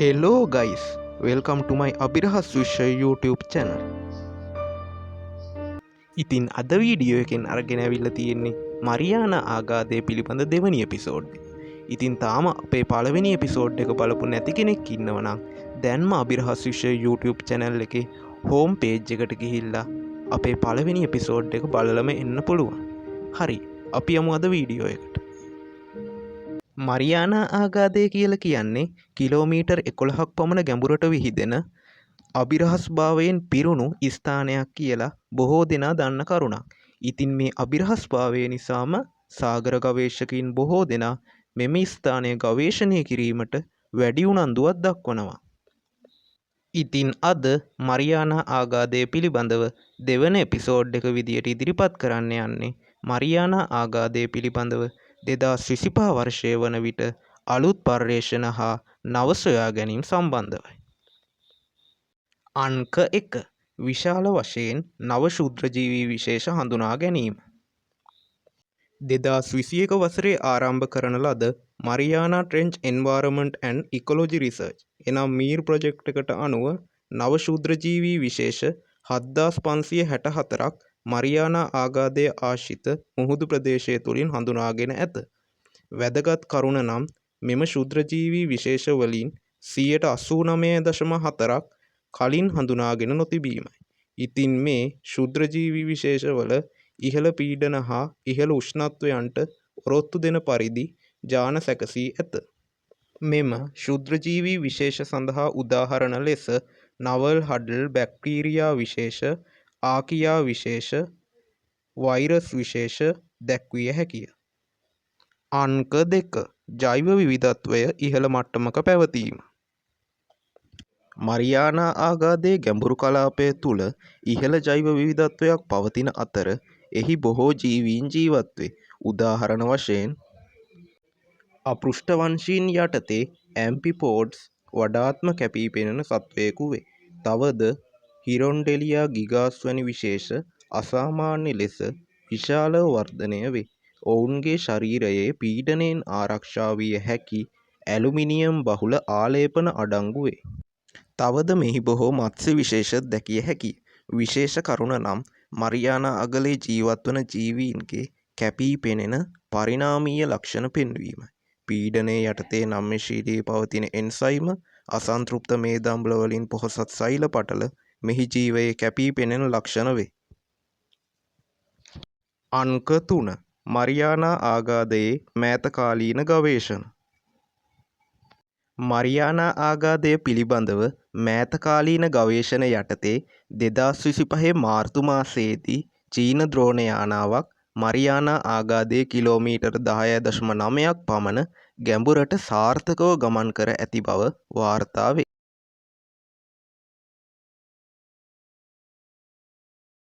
Hello guys, welcome to my Abirahas Vishwa YouTube channel. ඉතින් අද video එකෙන් අරගෙන ඇවිල්ලා තියෙන්නේ මරියානා ආගාදය පිළිබඳ දෙවැනි එපිසෝඩ් එක. ඉතින් තාම අපේ පළවෙනි එපිසෝඩ් එක බලපු නැති කෙනෙක් ඉන්නවා නම් දැන්ම අබිරහස් විශ්ව YouTube channel එකේ home page එකට ගිහිල්ලා අපේ පළවෙනි එපිසෝඩ් එක බලලම එන්න පුළුවන්. හරි, අපි යමු අද වීඩියෝ එකට. මරියානා ආගාදය කියලා කියන්නේ කිලෝමීටර් 11ක් පමණ ගැඹුරට විහිදෙන අබිරහස් භාවයෙන් පිරුණු ස්ථානයක් කියලා බොහෝ දෙනා දන්න කරුණක්. ඉතින් මේ අබිරහස් භාවය නිසාම සාගර ගවේෂකයින් බොහෝ දෙනා මෙම ස්ථානය ගවේෂණය කිරීමට වැඩි උනන්දුවක් දක්වනවා. ඉතින් අද මරියානා ආගාදය පිළිබඳව දෙවන එපිසෝඩ් එක විදියට ඉදිරිපත් කරන්න යන්නේ මරියානා ආගාදය පිළිබඳව 2025 වර්ෂය වන විට අලුත් පර්යේෂණ හා නව සොයා ගැනීම් සම්බන්ධවයි. අංක 1. විශාල වශයෙන් නව ශුද්‍රජීවී විශේෂ හඳුනා ගැනීම. 2021 වසරේ ආරම්භ කරන ලද මරියානා ට්‍රෙන්ච් එන්වයරන්මන්ට් ඇන්ඩ් ඉකොලොජි රිසර්ච් එනම් මීර් ප්‍රොජෙක්ට් එකට අනුව නව ශුද්‍රජීවී විශේෂ 7564ක් මරියානා ආගාදය ආශ්‍රිත මුහුදු ප්‍රදේශය තුළින් හඳුනාගෙන ඇත. වැදගත් කරුණ නම් මෙම ශුද්‍රජීවී විශේෂ වලින් 89.4ක් කලින් හඳුනාගෙන නොතිබීමයි. ඉතින් මේ ශුද්‍රජීවී විශේෂවල ඉහළ පීඩන හා ඉහළ උෂ්ණත්වයන්ට ඔරොත්තු දෙන පරිදි ජාන සැකසී ඇත. මෙම ශුද්‍රජීවී විශේෂ සඳහා උදාහරණ ලෙස නවල් හඩල් බැක්ටීරියා විශේෂ, ආකියා විශේෂ, වෛරස් විශේෂ දැක්විය හැකිය. අංක 2. ජෛව විවිධත්වය ඉහළ මට්ටමක පැවතීම. මරියානා ආගාදයේ ගැඹුරු කලාපය තුළ ඉහළ ජෛව විවිධත්වයක් පවතින අතර එහි බොහෝ ජීවීන් ජීවත් වේ. උදාහරණ වශයෙන් අපෘෂ්ඨවංශීන් යටතේ ඇම්ෆිපෝඩ්ස් වඩාත්ම කැපී පෙනෙන සත්වයෙකු වේ. තවද හිරොන්ඩෙලියා ගිගාස් වැනි විශේෂ අසාමාන්‍ය ලෙස විශාලව වර්ධනය වේ. ඔවුන්ගේ ශරීරයේ පීඩනයෙන් ආරක්ෂා විය හැකි ඇලුමිනියම් බහුල ආලේපන අඩංගු වේ. තවද මෙහි බොහෝ මත්ස්‍ය විශේෂ දැකිය හැකිය. විශේෂ කරුණ නම් මරියානා අගලේ ජීවත්වන ජීවීන්ගේ කැපී පෙනෙන පරිණාමීය ලක්ෂණ පෙන්වීමයි. පීඩනය යටතේ නම්‍යශීලී පවතින එන්සයිම අසන්තෘප්ත මේදම්ල වලින් පොහොසත් සෛල පටල මෙහි ජීවයේ කැපී පෙනෙන ලක්ෂණ වේ. අංක 3. මරියානා ආගාදයේ මෑතකාලීන ගවේෂණ. මරියානා ආගාදය පිළිබඳව මෑතකාලීන ගවේෂණ යටතේ 2025 මාර්තු මාසයේදී චීන ද්‍රෝණ යානාවක් මරියානා ආගාදයේ කිලෝමීටර් 10.9ක් පමණ ගැඹුරට සාර්ථකව ගමන් කර ඇති බව වාර්තා වේ.